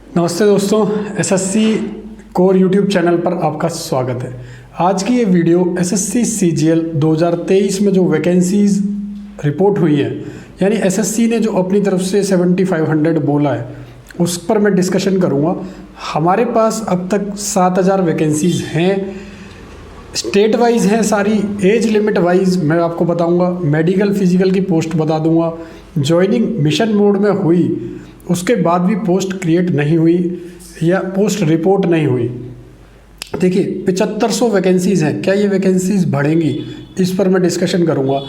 नमस्ते दोस्तों, SSC core YouTube channel पर आपका स्वागत है। आज की ये वीडियो एसएससी सीजीएल 2023 में जो वैकेंसीज रिपोर्ट हुई है, यानी एसएससी ने जो अपनी तरफ से 7500 बोला है, उस पर मैं डिस्कशन करूँगा। हमारे पास अब तक 7000 वैकेंसीज़ हैं, स्टेट वाइज हैं सारी, एज लिमिट वाइज मैं आपको बताऊंगा, मेडिकल फिजिकल की पोस्ट बता दूंगा, जॉइनिंग मिशन मोड में हुई उसके बाद भी पोस्ट क्रिएट नहीं हुई या पोस्ट रिपोर्ट नहीं हुई। देखिए 7500 वैकेंसीज़ हैं, क्या ये वैकेंसीज़ बढ़ेंगी, इस पर मैं डिस्कशन करूंगा।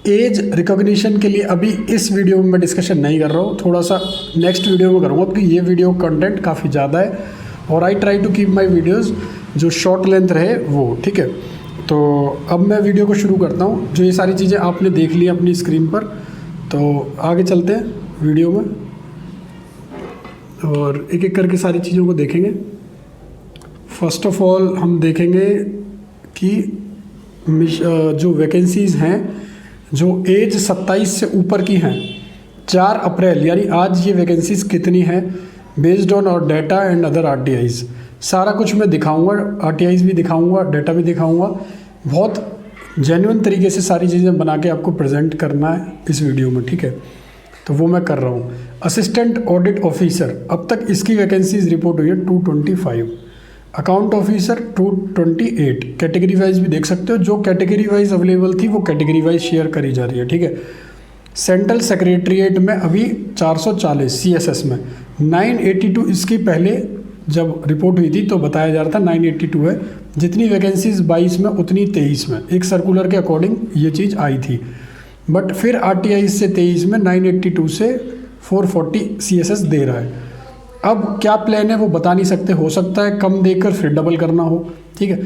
एज रिकॉग्निशन के लिए अभी इस वीडियो में मैं डिस्कशन नहीं कर रहा हूँ, थोड़ा सा नेक्स्ट वीडियो में करूँगा, क्योंकि ये वीडियो कंटेंट काफ़ी ज़्यादा है और I try to keep my videos जो शॉर्ट लेंथ रहे वो, ठीक है। तो अब मैं वीडियो को शुरू करता हूँ। जो ये सारी चीज़ें आपने देख ली अपनी स्क्रीन पर, तो आगे चलते हैं वीडियो में और एक एक करके सारी चीज़ों को देखेंगे। फर्स्ट ऑफ ऑल हम देखेंगे कि जो वैकेंसीज़ हैं जो एज 27 से ऊपर की हैं, 4 अप्रैल यानी आज ये वैकेंसीज़ कितनी हैं बेस्ड ऑन और डाटा एंड अदर आरटीआईज़, सारा कुछ मैं दिखाऊंगा, आरटीआईज़ भी दिखाऊंगा, डाटा भी दिखाऊंगा। बहुत जेन्युइन तरीके से सारी चीज़ें बना के आपको प्रेजेंट करना है इस वीडियो में, ठीक है। तो वो मैं कर रहा हूँ। असिस्टेंट ऑडिट ऑफिसर, अब तक इसकी वैकेंसीज रिपोर्ट हुई है 225, अकाउंट ऑफिसर 228, कैटेगरी वाइज भी देख सकते हो, जो कैटेगरी वाइज अवेलेबल थी वो कैटेगरी वाइज शेयर करी जा रही है, ठीक है। सेंट्रल सेक्रेटरीट में अभी 440, सीएसएस में 982, इसकी पहले जब रिपोर्ट हुई थी तो बताया जा रहा था 982 है। जितनी वैकेंसीज 22 में उतनी 23 में, एक सर्कुलर के अकॉर्डिंग ये चीज़ आई थी, बट फिर आरटीआई से 23 में 982 से 440 सीएसएस दे रहा है। अब क्या प्लान है वो बता नहीं सकते, हो सकता है कम देकर फिर डबल करना हो, ठीक है।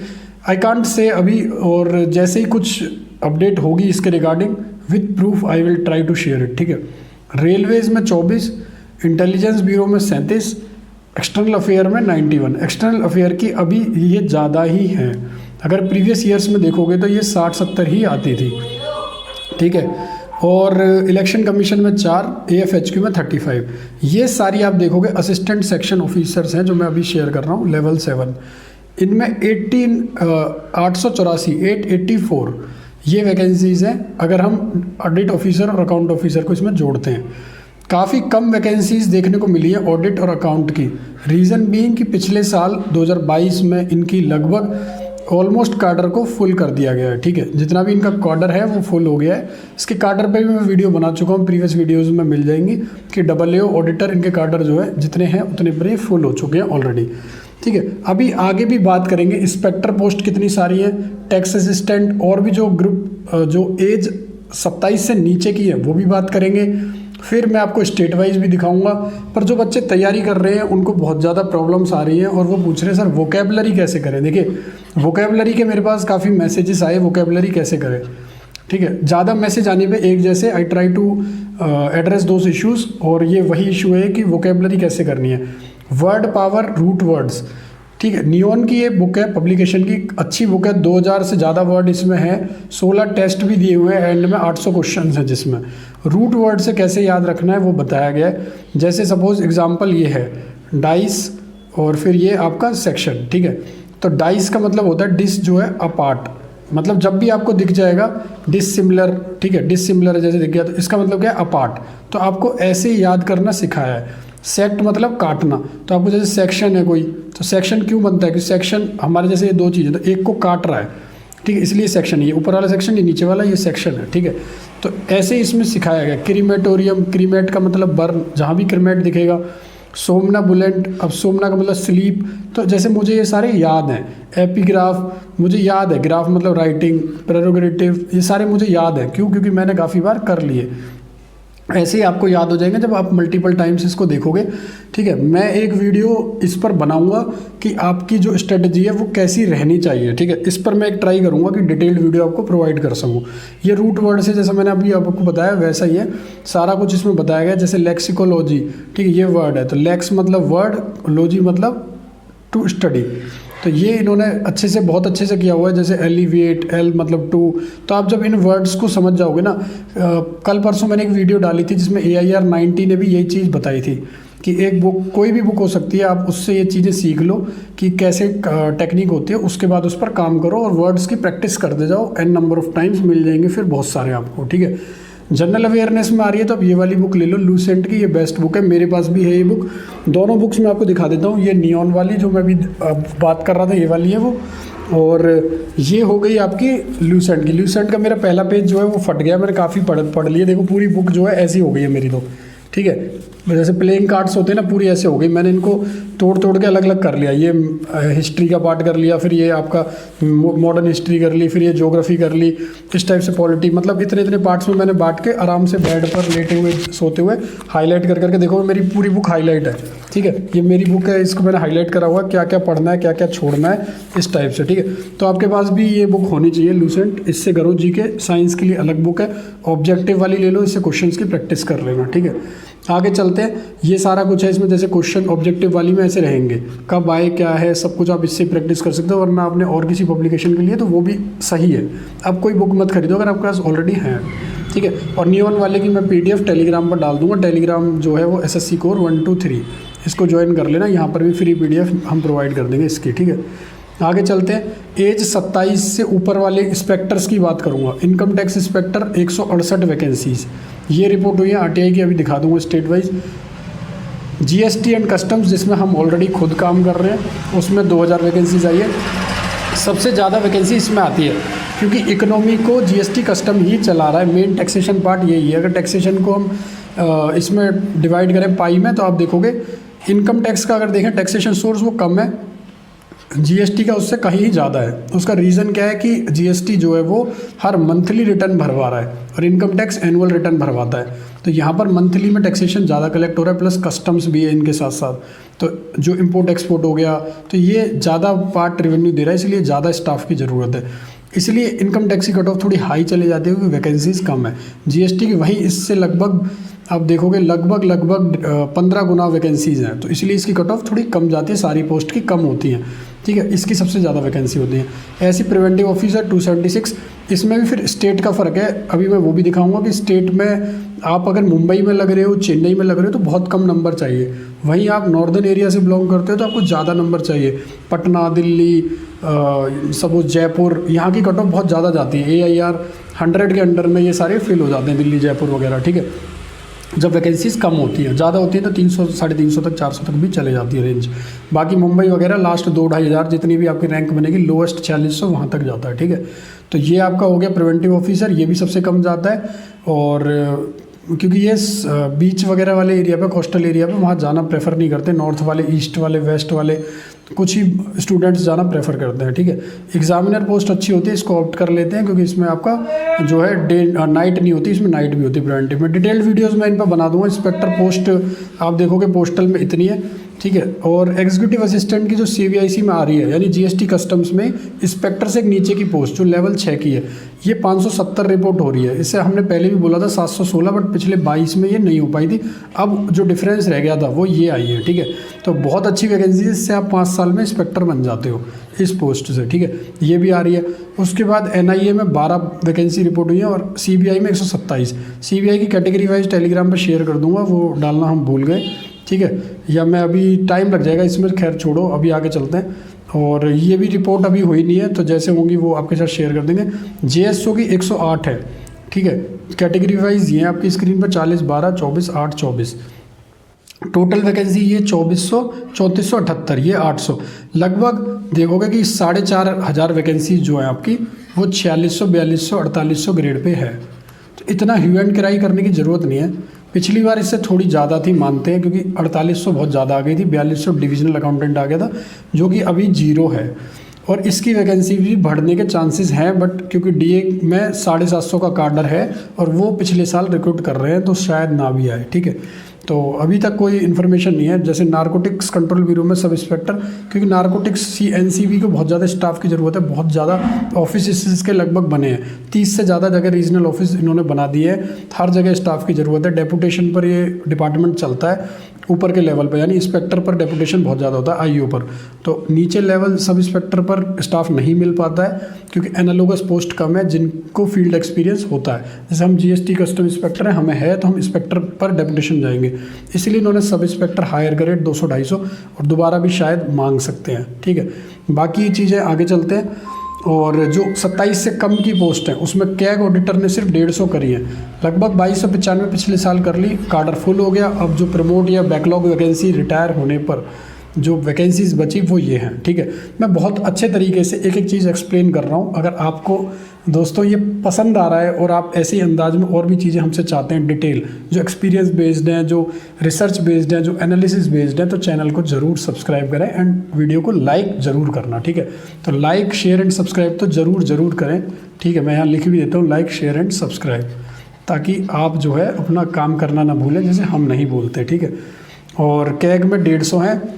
आई कांट से अभी, और जैसे ही कुछ अपडेट होगी इसके regarding with proof I will try to share it, ठीक है। रेलवेज में 24, इंटेलिजेंस ब्यूरो में 37, एक्सटर्नल अफेयर में 91। एक्सटर्नल अफेयर की अभी ये ज़्यादा ही है, अगर प्रीवियस ईयर्स में देखोगे तो ये 60-70 ही आती थी, ठीक है। और इलेक्शन कमीशन में 4, एएफएचक्यू में 35। ये सारी आप देखोगे असिस्टेंट सेक्शन ऑफिसर्स हैं जो मैं अभी शेयर कर रहा हूँ, लेवल 7। इनमें 884 ये वैकेंसीज़ हैं अगर हम ऑडिट ऑफिसर और अकाउंट ऑफिसर को इसमें जोड़ते हैं। काफ़ी कम वैकेंसीज़ देखने को मिली है ऑडिट और अकाउंट की। रीज़न बीइंग कि पिछले साल 2022 में इनकी लगभग ऑलमोस्ट कार्डर को फुल कर दिया गया है, ठीक है। जितना भी इनका कार्डर है वो फुल हो गया है। इसके कार्डर पे भी मैं वीडियो बना चुका हूँ, प्रीवियस वीडियोस में मिल जाएंगी कि AAO ऑडिटर इनके कार्डर जो है जितने हैं उतने पर फुल हो चुके हैं ऑलरेडी, ठीक है। अभी आगे भी बात करेंगे इंस्पेक्टर पोस्ट कितनी सारी है, टैक्स असिस्टेंट, और भी जो ग्रुप जो एज 27 से नीचे की है वो भी बात करेंगे। फिर मैं आपको स्टेट वाइज भी दिखाऊंगा। पर जो बच्चे तैयारी कर रहे हैं उनको बहुत ज़्यादा प्रॉब्लम्स आ रही हैं और वो पूछ रहे हैं सर वोकेबलरी कैसे करें। देखिए वोकेबलरी के मेरे पास काफ़ी मैसेजेस आए, वोकेबलरी कैसे करें, ठीक है। ज़्यादा मैसेज आने पे एक जैसे I try to address those issues, और ये वही इशू है कि वोकेबलरी कैसे करनी है। वर्ड पावर, रूट वर्ड्स, ठीक है। नियॉन की ये बुक है, पब्लिकेशन की अच्छी बुक है, 2000 से ज़्यादा वर्ड इसमें है, 16 टेस्ट भी दिए हुए हैं, एंड में 800 क्वेश्चन हैं जिसमें रूट वर्ड से कैसे याद रखना है वो बताया गया है। जैसे सपोज एग्जांपल ये है डाइस और फिर ये आपका सेक्शन, ठीक है। तो डाइस का मतलब होता है डिस जो है अपार्ट, मतलब जब भी आपको दिख जाएगा डिसिमिलर, ठीक है, डिसिमिलर जैसे दिख गया तो इसका मतलब क्या है अपार्ट, तो आपको ऐसे याद करना सिखाया है। सेक्ट मतलब काटना, तो आपको जैसे सेक्शन है कोई, तो सेक्शन क्यों बनता है कि सेक्शन हमारे जैसे ये दो चीज़ें, तो एक को काट रहा है, ठीक है, इसलिए सेक्शन, ये ऊपर वाला सेक्शन, ये नीचे वाला ये सेक्शन है, ठीक है। तो ऐसे इसमें सिखाया गया। क्रीमेटोरियम, क्रीमेट का मतलब बर्न, जहाँ भी क्रीमेट दिखेगा। सोमना बुलेंट, अब सोमना का मतलब स्लीप, तो जैसे मुझे ये सारे याद हैं। एपीग्राफ मुझे याद है, ग्राफ मतलब राइटिंग, प्रेरोगेटिव, ये सारे मुझे याद है, क्यों, क्योंकि मैंने काफ़ी बार कर लिए। ऐसे ही आपको याद हो जाएंगे जब आप मल्टीपल टाइम्स इसको देखोगे, ठीक है। मैं एक वीडियो इस पर बनाऊंगा कि आपकी जो स्ट्रेटजी है वो कैसी रहनी चाहिए, ठीक है। इस पर मैं एक ट्राई करूंगा कि डिटेल्ड वीडियो आपको प्रोवाइड कर सकूं। ये रूट वर्ड से जैसा मैंने अभी आपको बताया वैसा ही है, सारा कुछ इसमें बताया गया। जैसे लेक्सिकोलॉजी, ठीक है, ये वर्ड है, तो लेक्स मतलब वर्ड, लॉजी मतलब टू स्टडी, तो ये इन्होंने अच्छे से, बहुत अच्छे से किया हुआ है। जैसे एलिवेट, एल मतलब टू, तो आप जब इन वर्ड्स को समझ जाओगे ना, कल परसों मैंने एक वीडियो डाली थी जिसमें AIR 90 ने भी यही चीज़ बताई थी कि एक बुक, कोई भी बुक हो सकती है, आप उससे ये चीज़ें सीख लो कि कैसे टेक्निक होती है, उसके बाद उस पर काम करो और वर्ड्स की प्रैक्टिस करते जाओ, एन नंबर ऑफ टाइम्स मिल जाएंगे फिर बहुत सारे आपको, ठीक है। जनरल अवेयरनेस में आ रही है तो आप ये वाली बुक ले लो, लूसेंट की, ये बेस्ट बुक है, मेरे पास भी है ये बुक। दोनों बुक्स मैं आपको दिखा देता हूँ। ये नियॉन वाली जो मैं अभी बात कर रहा था, ये वाली है वो, और ये हो गई आपकी लूसेंट की। लूसेंट का मेरा पहला पेज जो है वो फट गया, मैंने काफ़ी पढ़ लिया। देखो पूरी बुक जो है ऐसी हो गई है मेरी तो, ठीक है। जैसे प्लेइंग कार्ड्स होते हैं ना, पूरी ऐसे हो गई। मैंने इनको तोड़ के अलग अलग कर लिया। ये हिस्ट्री का पार्ट कर लिया, फिर ये आपका मॉडर्न हिस्ट्री कर ली, फिर ये ज्योग्राफी कर ली, इस टाइप से पॉलिटी, मतलब इतने पार्ट्स में मैंने बांट के आराम से बेड पर लेटे हुए सोते हुए हाईलाइट करके देखो मेरी पूरी बुक हाईलाइट है, ठीक है। ये मेरी बुक है, इसको मैंने हाईलाइट करा हुआ, क्या क्या पढ़ना है, क्या क्या छोड़ना है, इस टाइप से, ठीक है। तो आपके पास भी ये बुक होनी चाहिए लूसेंट। इससे करो जीके, साइंस के लिए अलग बुक है, ऑब्जेक्टिव वाली ले लो, इससे क्वेश्चंस की प्रैक्टिस कर लेना, ठीक है। आगे चलते हैं। ये सारा कुछ है इसमें, जैसे क्वेश्चन ऑब्जेक्टिव वाली में ऐसे रहेंगे, कब आए, क्या है, सब कुछ आप इससे प्रैक्टिस कर सकते हो। वरना आपने और किसी पब्लिकेशन के लिए तो वो भी सही है। अब कोई बुक मत खरीदो अगर आपके पास ऑलरेडी है, ठीक है। और नियॉन वाले की मैं PDF टेलीग्राम पर डाल दूंगा। टेलीग्राम जो है वो SSC कोर 1 2 3, इसको ज्वाइन कर लेना। यहाँ पर भी फ्री PDF हम प्रोवाइड कर देंगे इसकी, ठीक है। आगे चलते हैं। एज 27 से ऊपर वाले इंस्पेक्टर्स की बात करूंगा। इनकम टैक्स इंस्पेक्टर 168 वैकेंसीज, ये रिपोर्ट हुई है RTI की, अभी दिखा दूंगा state wise. GST and customs, जिसमें हम ऑलरेडी खुद काम कर रहे हैं, उसमें 2000 वैकेंसीज आई है। सबसे ज़्यादा वैकेंसी इसमें आती है क्योंकि इकोनॉमी को GST कस्टम ही चला रहा है। मेन टैक्सेशन पार्ट यही है। अगर टैक्सेशन को हम इसमें डिवाइड करें पाई में, तो आप देखोगे इनकम टैक्स का अगर देखें टैक्सेशन सोर्स वो कम है, GST का उससे कहीं ही ज़्यादा है। उसका रीज़न क्या है कि GST जो है वो हर मंथली रिटर्न भरवा रहा है और इनकम टैक्स एनुअल रिटर्न भरवाता है। तो यहाँ पर मंथली में टैक्सेशन ज़्यादा कलेक्ट हो रहा है, प्लस कस्टम्स भी है इनके साथ साथ। तो जो इम्पोर्ट एक्सपोर्ट हो गया, तो ये ज़्यादा पार्ट रेवेन्यू दे रहा है, इसलिए ज़्यादा स्टाफ की ज़रूरत है। इसलिए इनकम टैक्स की कट ऑफ थोड़ी हाई चले जाती है क्योंकि वैकेंसीज कम है। GST की वहीं इससे लगभग आप देखोगे लगभग 15 गुना वैकेंसीज़ हैं, तो इसलिए इसकी कट ऑफ थोड़ी कम जाती है, सारी पोस्ट की कम होती हैं, ठीक है। इसकी सबसे ज़्यादा वैकेंसी होती है। ऐसी प्रिवेंटिव ऑफिसर 276, इसमें भी फिर स्टेट का फ़र्क है। अभी मैं वो भी दिखाऊंगा कि स्टेट में आप अगर मुंबई में लग रहे हो, चेन्नई में लग रहे हो, तो बहुत कम नंबर चाहिए। वहीं आप नॉर्दर्न एरिया से बिलोंग करते हो तो आपको ज़्यादा नंबर चाहिए। पटना, दिल्ली, सपोज जयपुर, यहाँ की कट ऑफ बहुत ज़्यादा जाती है। AIR 100 के अंडर में ये सारे फिल हो जाते हैं, दिल्ली, जयपुर वगैरह, ठीक है। जब वैकेंसीज कम होती है, ज़्यादा होती है तो 300, 350 तक, 400 तक भी चले जाती है रेंज। बाकी मुंबई वगैरह लास्ट 2-2.5 हज़ार जितनी भी आपकी रैंक बनेगी, लोएस्ट 4600 वहाँ तक जाता है, ठीक है। तो ये आपका हो गया प्रिवेंटिव ऑफिसर, ये भी सबसे कम जाता है। और क्योंकि ये बीच वगैरह वाले एरिया पे, कोस्टल एरिया पे वहाँ जाना प्रेफर नहीं करते। नॉर्थ वाले, ईस्ट वाले, वेस्ट वाले कुछ ही स्टूडेंट्स जाना प्रेफर करते हैं, ठीक है। एग्जामिनर पोस्ट अच्छी होती है, इसको ऑप्ट कर लेते हैं क्योंकि इसमें आपका जो है डे नाइट नहीं होती, इसमें नाइट भी होती है प्रिवेंटिव में। डिटेल्ड वीडियोस मैं इन पर बना दूंगा। इंस्पेक्टर पोस्ट आप देखोगे पोस्टल में इतनी है, ठीक है। और एग्जीक्यूटिव असिस्टेंट की जो CBIC में आ रही है, यानी GST कस्टम्स में इंस्पेक्टर से एक नीचे की पोस्ट जो लेवल 6 की है, ये 570 रिपोर्ट हो रही है। इससे हमने पहले भी बोला था 716, बट पिछले 22 में ये नहीं हो पाई थी। अब जो डिफरेंस रह गया था वो ये आई है, ठीक है। तो बहुत अच्छी वैकेंसी है, इससे आप 5 साल में इंस्पेक्टर बन जाते हो इस पोस्ट से, ठीक है। ये भी आ रही है। उसके बाद NIA में 12 वैकेंसी रिपोर्ट हुई है और CBI में 127। CBI की कैटेगरी वाइज टेलीग्राम पर शेयर कर दूंगा, वो डालना हम भूल गए, ठीक है। या मैं अभी टाइम लग जाएगा इसमें, खैर छोड़ो, अभी आगे चलते हैं। और ये भी रिपोर्ट अभी हुई नहीं है, तो जैसे होंगी वो आपके साथ शेयर कर देंगे। JSO की 108 है, ठीक है। कैटेगरी वाइज ये आपकी स्क्रीन पर 40, 12, 24, 8, 24। टोटल वैकेंसी ये 2400, 3478, ये 800। लगभग देखोगे कि 4500 वैकेंसी जो है आपकी वो 4600, 4200, 4800 ग्रेड पे है। तो इतना ह्यू एंड क्राई करने की ज़रूरत नहीं है। पिछली बार इससे थोड़ी ज़्यादा थी, मानते हैं, क्योंकि 4800 बहुत ज़्यादा आ गई थी, 4200 डिविजनल अकाउंटेंट आ गया था, जो कि अभी 0 है। और इसकी वैकेंसी भी बढ़ने के चांसेस हैं, बट क्योंकि DA में 750 का कार्डर है और वो पिछले साल रिक्रूट कर रहे हैं, तो शायद ना भी आए, ठीक है। तो अभी तक कोई इन्फॉर्मेशन नहीं है। जैसे नारकोटिक्स कंट्रोल ब्यूरो में सब इंस्पेक्टर, क्योंकि नारकोटिक्स NCB को बहुत ज़्यादा स्टाफ की ज़रूरत है, बहुत ज़्यादा ऑफिस इसके लगभग बने हैं, 30 से ज़्यादा जगह रीजनल ऑफिस इन्होंने बना दिए हैं, हर जगह स्टाफ की ज़रूरत है। डेपुटेशन पर ये डिपार्टमेंट चलता है ऊपर के लेवल पर, यानी इंस्पेक्टर पर डेपुटेशन बहुत ज़्यादा होता है आईओ पर, तो नीचे लेवल सब इंस्पेक्टर पर स्टाफ नहीं मिल पाता है क्योंकि एनालॉगस पोस्ट कम है जिनको फील्ड एक्सपीरियंस होता है। जैसे हम जीएसटी कस्टम इंस्पेक्टर हैं, हमें है तो हम इंस्पेक्टर पर डेपुटेशन जाएंगे, इसलिए इन्होंने सब इंस्पेक्टर हायर ग्रेड 200-250 और दोबारा भी शायद मांग सकते हैं। ठीक है, बाकी चीज़ें आगे चलते हैं। और जो 27 से कम की पोस्ट है उसमें कैग ऑडिटर ने सिर्फ 150 करी है, लगभग 2295 पिछले साल कर ली, कार्डर फुल हो गया। अब जो प्रमोट या बैकलॉग वैकेंसी रिटायर होने पर जो वैकेंसीज बची वो ये हैं। ठीक है, मैं बहुत अच्छे तरीके से एक एक चीज़ एक्सप्लेन कर रहा हूँ। अगर आपको दोस्तों ये पसंद आ रहा है और आप ऐसे ही अंदाज में और भी चीज़ें हमसे चाहते हैं डिटेल, जो एक्सपीरियंस बेस्ड हैं, जो रिसर्च बेस्ड हैं, जो एनालिसिस बेस्ड हैं, तो चैनल को ज़रूर सब्सक्राइब करें एंड वीडियो को लाइक ज़रूर करना। ठीक है, तो लाइक शेयर एंड सब्सक्राइब तो ज़रूर करें। ठीक है, मैं यहाँ लिख भी देता हूँ लाइक शेयर एंड सब्सक्राइब, ताकि आप जो है अपना काम करना ना भूलें, जैसे हम नहीं भूलते। ठीक है, और कैग में 150 है,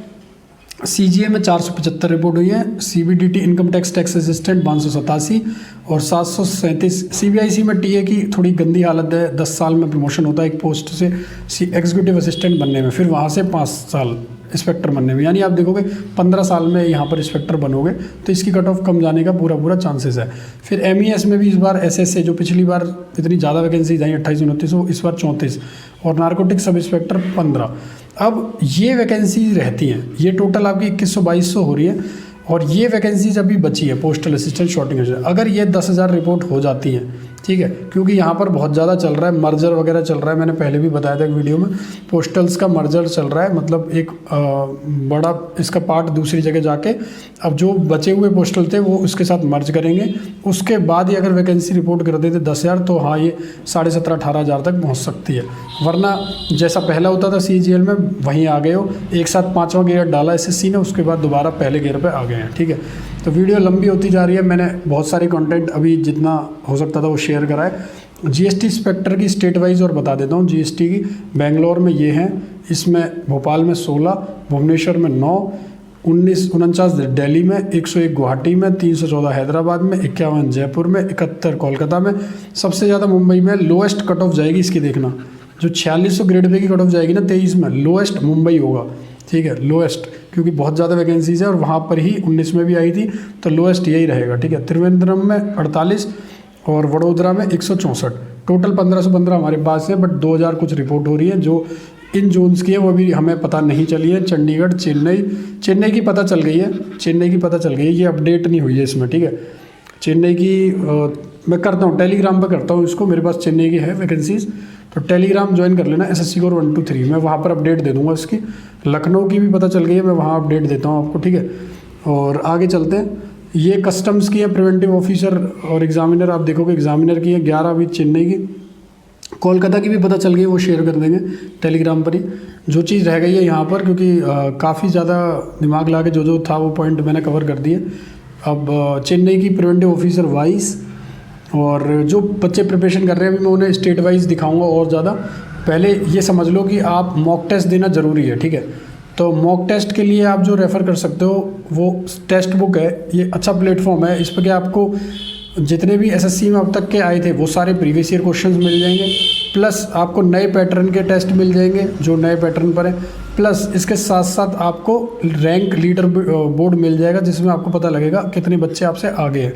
सीजीए में 475 रिपोर्ट हुई है, सीबीडीटी इनकम टैक्स असिस्टेंट 587 और 737। सीबीआईसी में टीए की थोड़ी गंदी हालत है, 10 साल में प्रमोशन होता है एक पोस्ट से एग्जीक्यूटिव असिस्टेंट बनने में, फिर वहाँ से 5 साल इंस्पेक्टर बनने में, यानी आप देखोगे 15 साल में यहाँ पर इंस्पेक्टर बनोगे, तो इसकी कट ऑफ कम जाने का पूरा चांसेस है। फिर एमईएस में भी इस बार एसएसए, जो पिछली बार इतनी ज़्यादा वैकेंसीज आई 28-29, वो इस बार 34 और नारकोटिक सब इंस्पेक्टर 15। अब ये वैकेंसीज रहती हैं, ये टोटल आपकी 2100-2200 हो रही है और ये वैकेंसीज अभी बची है पोस्टल असिस्टेंट शॉर्टिंग असिस्टेंट। अगर ये 10,000 रिपोर्ट हो जाती हैं, ठीक है, क्योंकि यहाँ पर बहुत ज़्यादा चल रहा है, मर्जर वगैरह चल रहा है, मैंने पहले भी बताया था एक वीडियो में, पोस्टल्स का मर्जर चल रहा है, मतलब एक बड़ा इसका पार्ट दूसरी जगह जाके अब जो बचे हुए पोस्टल थे वो उसके साथ मर्ज करेंगे, उसके बाद ही अगर वैकेंसी रिपोर्ट कर देते 10,000 तो हाँ ये 17,500-18,000 तक पहुँच सकती है। वरना जैसा पहला होता था CGL में वहीं आ गए हो, एक साथ 5वां गियर डाला SSC ने, उसके बाद दोबारा पहले गियर पर आ गए हैं। ठीक है, तो वीडियो लंबी होती जा रही है, मैंने बहुत सारे कंटेंट अभी जितना हो सकता था वो शेयर करा है। जीएसटी इंस्पेक्टर की स्टेट वाइज और बता देता हूँ। जीएसटी की बेंगलोर में ये हैं, इसमें भोपाल में 16, भुवनेश्वर में 9, 49 दिल्ली में, 101 गुवाहाटी में, 314 हैदराबाद में, 51 जयपुर में, 71 कोलकाता में, सबसे ज़्यादा मुंबई में। लोएस्ट कट ऑफ जाएगी इसकी, देखना जो 4600 ग्रेड पे की कट ऑफ जाएगी ना 23 में, लोएस्ट मुंबई होगा। ठीक है, लोएस्ट, क्योंकि बहुत ज़्यादा वैकेंसीज है और वहाँ पर ही 19 में भी आई थी, तो लोएस्ट यही रहेगा। ठीक है, त्रिवेंद्रम में 48 और वडोदरा में 164, टोटल 1515 हमारे पास है, बट 2000 कुछ रिपोर्ट हो रही है जो इन जोन्स की है, वो भी हमें पता नहीं चली है। चंडीगढ़, चेन्नई की पता चल गई है, ये अपडेट नहीं हुई है इसमें। ठीक है, चेन्नई की मैं करता हूँ टेलीग्राम पर करता हूँ इसको, मेरे पास चेन्नई की है वैकेंसीज, तो टेलीग्राम ज्वाइन कर लेना SSC कोर 123, मैं वहाँ पर अपडेट दे दूँगा इसकी। लखनऊ की भी पता चल गई है, मैं वहाँ अपडेट देता हूँ आपको। ठीक है, और आगे चलते हैं। ये कस्टम्स की है, प्रिवेंटिव ऑफिसर और एग्जामिनर, आप देखोगे एग्जामिनर की है 11 अभी चेन्नई की। कोलकाता की भी पता चल गई, वो शेयर कर देंगे टेलीग्राम पर ही। जो चीज़ रह गई है यहाँ पर, क्योंकि काफ़ी ज़्यादा दिमाग ला के जो था वो पॉइंट मैंने कवर कर दिए। अब चेन्नई की प्रिवेंटिव ऑफिसर 22, और जो बच्चे प्रिपरेशन कर रहे हैं अभी मैं उन्हें स्टेट वाइज दिखाऊंगा और ज़्यादा। पहले ये समझ लो कि आप मॉक टेस्ट देना ज़रूरी है। ठीक है, तो मॉक टेस्ट के लिए आप जो रेफ़र कर सकते हो वो टेस्ट बुक है, ये अच्छा प्लेटफॉर्म है। इस पर क्या आपको जितने भी SSC में अब तक के आए थे वो सारे प्रीवियस ईयर क्वेश्चंस मिल जाएंगे, प्लस आपको नए पैटर्न के टेस्ट मिल जाएंगे जो नए पैटर्न पर है, प्लस इसके साथ साथ आपको रैंक लीडर बोर्ड मिल जाएगा जिसमें आपको पता लगेगा कितने बच्चे आपसे आगे हैं।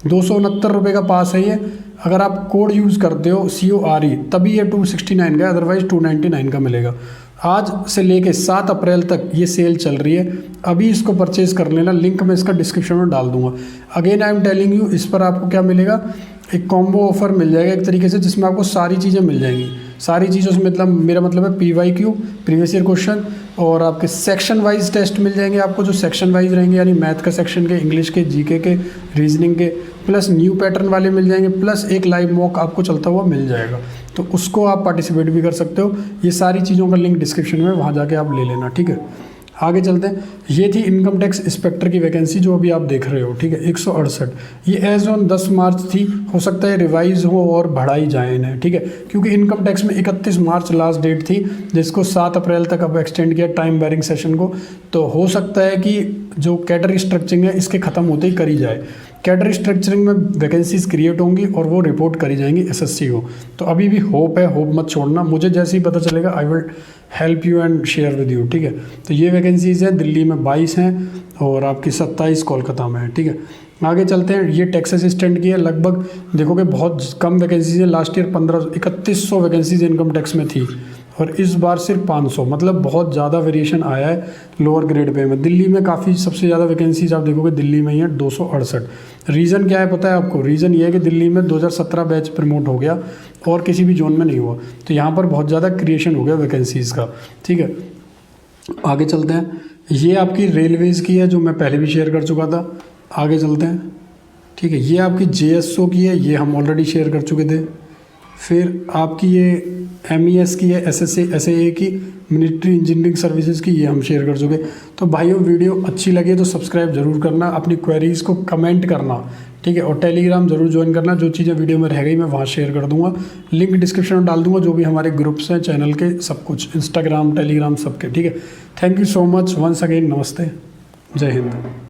269 रुपये का पास है ये। अगर आप कोड यूज़ करते हो CORE तभी ये 269 का, अदरवाइज़ 299 का मिलेगा। आज से लेके 7 अप्रैल तक ये सेल चल रही है, अभी इसको परचेज़ कर लेना, लिंक मैं इसका डिस्क्रिप्शन में डाल दूंगा। Again I am telling you, इस पर आपको क्या मिलेगा, एक कॉम्बो ऑफर मिल जाएगा एक तरीके से, जिसमें आपको सारी चीज़ें मिल जाएंगी। सारी चीज़ों से मतलब मेरा मतलब है PYQ प्रीवियस ईयर क्वेश्चन, और आपके सेक्शन वाइज टेस्ट मिल जाएंगे आपको, जो सेक्शन वाइज रहेंगे, यानी मैथ का सेक्शन के, इंग्लिश के, GK के, रीजनिंग के, प्लस न्यू पैटर्न वाले मिल जाएंगे, प्लस एक लाइव मॉक आपको चलता हुआ मिल जाएगा, तो उसको आप पार्टिसिपेट भी कर सकते हो। ये सारी चीज़ों का लिंक डिस्क्रिप्शन में, वहाँ जाके आप ले लेना। ठीक है, आगे चलते हैं। ये थी इनकम टैक्स इंस्पेक्टर की वैकेंसी जो अभी आप देख रहे हो। ठीक है, 168, ये एज ऑन 10 मार्च थी, हो सकता है रिवाइज हो और बढ़ाई जाए इन्हें। ठीक है, क्योंकि इनकम टैक्स में 31 मार्च लास्ट डेट थी, जिसको 7 अप्रैल तक अब एक्सटेंड किया टाइम बैरिंग सेशन को, तो हो सकता है कि जो कैटेगरी स्ट्रक्चरिंग है इसके ख़त्म होते ही करी जाए। कैडर स्ट्रक्चरिंग में वैकेंसीज क्रिएट होंगी और वो रिपोर्ट करी जाएंगी एसएससी को। तो अभी भी होप है, होप मत छोड़ना। मुझे जैसे ही पता चलेगा I will help you and share with you, ठीक है। तो ये वैकेंसीज हैं, दिल्ली में 22 हैं और आपकी 27 कोलकाता में है, ठीक है। आगे चलते हैं। ये टैक्स असिस्टेंट की है, लगभग देखोगे बहुत कम वैकेंसीज है। Last year 3100 vacancies income tax में थी और इस बार सिर्फ 500, मतलब बहुत ज़्यादा वेरिएशन आया है लोअर ग्रेड पे में। दिल्ली में काफ़ी सबसे ज़्यादा वैकेंसीज आप देखोगे दिल्ली में ही है 268। रीज़न क्या है पता है आपको? रीज़न ये है कि दिल्ली में 2017 बैच प्रमोट हो गया और किसी भी जोन में नहीं हुआ, तो यहाँ पर बहुत ज़्यादा क्रिएशन हो गया वैकेंसीज़ का, ठीक है। आगे चलते हैं। ये आपकी रेलवेज़ की है जो मैं पहले भी शेयर कर चुका था। आगे चलते हैं, ठीक है। ये आपकी जेएसओ की है, ये हम ऑलरेडी शेयर कर चुके थे। फिर आपकी ये MES की है, SSA SAA की, मिलिट्री इंजीनियरिंग सर्विसेज की, ये हम शेयर कर चुके। तो भाइयों वीडियो अच्छी लगी तो सब्सक्राइब जरूर करना, अपनी क्वेरीज़ को कमेंट करना, ठीक है। और टेलीग्राम जरूर ज्वाइन करना, जो चीज़ें वीडियो में रह गई मैं वहाँ शेयर कर दूंगा, लिंक डिस्क्रिप्शन में डाल दूंगा, जो भी हमारे ग्रुप्स हैं चैनल के, सब कुछ इंस्टाग्राम टेलीग्राम सबके, ठीक है। Thank you so much once again, नमस्ते, जय हिंद।